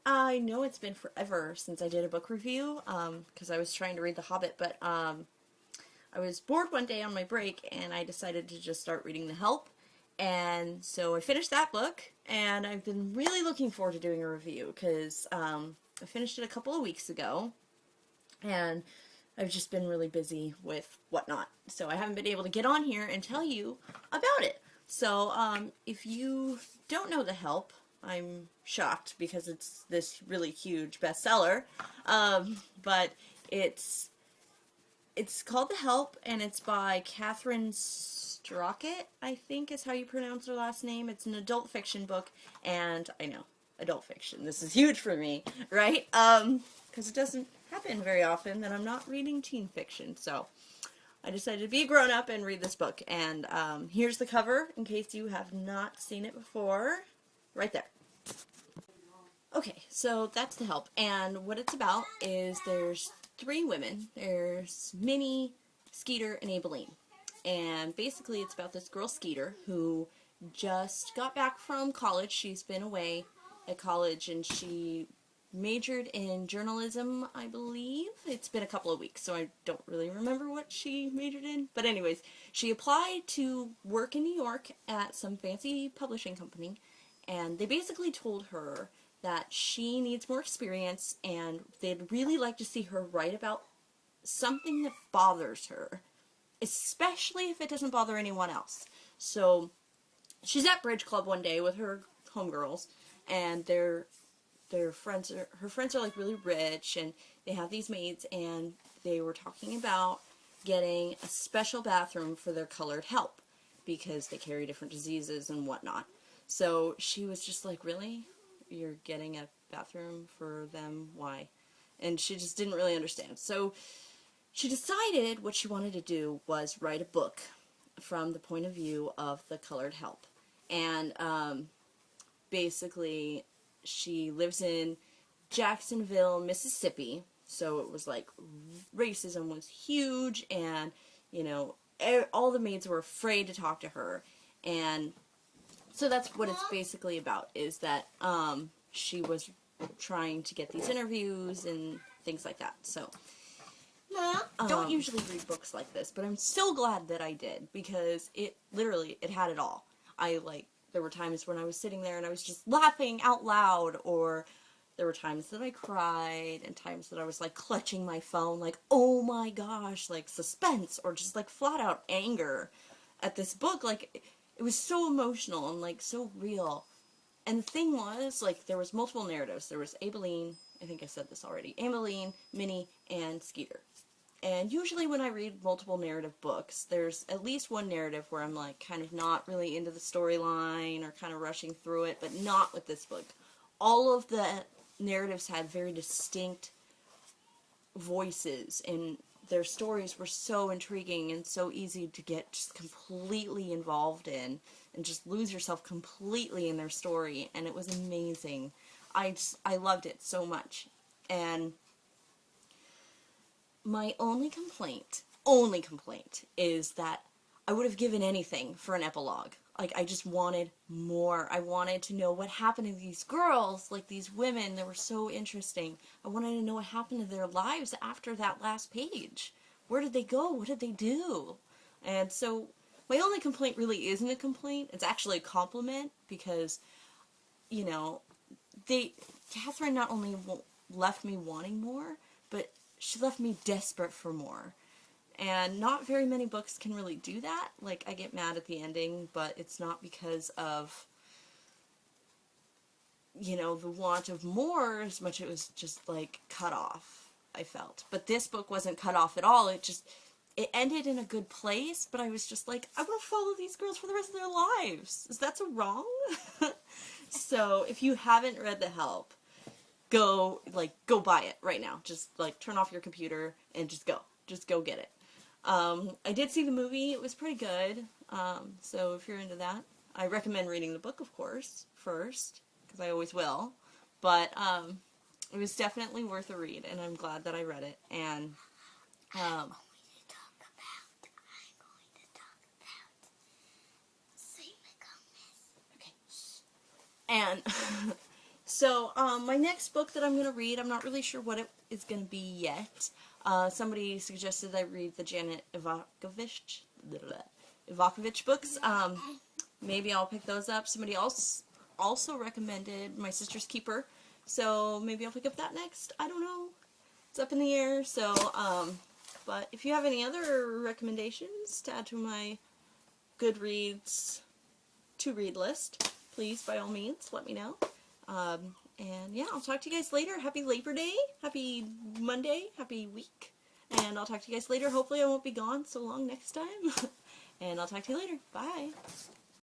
I know it's been forever since I did a book review, because I was trying to read The Hobbit, but I was bored one day on my break, and I decided to just start reading The Help, and so I finished that book, and I've been really looking forward to doing a review, because I finished it a couple of weeks ago, and I've just been really busy with whatnot, so I haven't been able to get on here and tell you about it. So, if you don't know The Help, I'm shocked because it's this really huge bestseller. But it's it's called The Help, and it's by Katherine Strockett, I think is how you pronounce her last name. It's an adult fiction book, and I know, adult fiction. This is huge for me, right? Because it doesn't happen very often that I'm not reading teen fiction, so I decided to be a grown-up and read this book. And here's the cover, in case you have not seen it before. Right there. Okay, so that's The Help. And what it's about is there's three women. There's Minnie, Skeeter, and Aibileen. And basically it's about this girl, Skeeter, who just got back from college. She's been away at college, and she majored in journalism, I believe. It's been a couple of weeks, so I don't really remember what she majored in. But anyways, she applied to work in New York at some fancy publishing company, and they basically told her that she needs more experience, and they'd really like to see her write about something that bothers her, especially if it doesn't bother anyone else. So she's at bridge club one day with her homegirls, and her friends are like really rich, and they have these maids, and they were talking about getting a special bathroom for their colored help because they carry different diseases and whatnot. So she was just like, really? You're getting a bathroom for them? Why? And she just didn't really understand. So she decided what she wanted to do was write a book from the point of view of the colored help. And basically, she lives in Jacksonville, Mississippi, so it was like racism was huge, and all the maids were afraid to talk to her. And so that's what it's basically about, is that she was trying to get these interviews and things like that. So I don't usually read books like this, but I'm so glad that I did, because it had it all. There were times when I was sitting there and I was just laughing out loud, or there were times that I cried, and times that I was like clutching my phone, like, oh my gosh, like suspense, or just like flat out anger at this book. Like, it was so emotional and like so real. And the thing was, like, there was multiple narratives. There was Aibileen, I think I said this already, Aibileen, Minnie, and Skeeter. And usually when I read multiple narrative books, there's at least one narrative where I'm like kind of not really into the storyline or kind of rushing through it, but not with this book. All of the narratives had very distinct voices, and their stories were so intriguing and so easy to get just completely involved in and just lose yourself completely in their story, and it was amazing. I loved it so much. And my only complaint, is that I would have given anything for an epilogue. Like, I just wanted more. I wanted to know what happened to these girls, like these women that were so interesting. I wanted to know what happened to their lives after that last page. Where did they go? What did they do? And so, my only complaint really isn't a complaint. It's actually a compliment, because, Katherine not only left me wanting more, but she left me desperate for more. And not very many books can really do that. Like, I get mad at the ending, but it's not because of, the want of more, as much as it was just, like, cut off, I felt. But this book wasn't cut off at all. It ended in a good place, but I was just like, I want to follow these girls for the rest of their lives. Is that so wrong? So, if you haven't read The Help, go buy it right now. Just, turn off your computer and just go get it. I did see the movie. It was pretty good. So if you're into that, I recommend reading the book, of course, first, because I always will. But it was definitely worth a read, and I'm glad that I read it. And I'm going to talk about okay. And So, my next book that I'm going to read, I'm not really sure what it is going to be yet. Somebody suggested I read the Janet Ivakovich books. Maybe I'll pick those up. Somebody else also recommended My Sister's Keeper, so maybe I'll pick up that next. I don't know. It's up in the air, so, but if you have any other recommendations to add to my Goodreads to-read list, please, by all means, let me know. And yeah, I'll talk to you guys later. Happy Labor Day. Happy Monday. Happy week. And I'll talk to you guys later. Hopefully I won't be gone so long next time. And I'll talk to you later. Bye.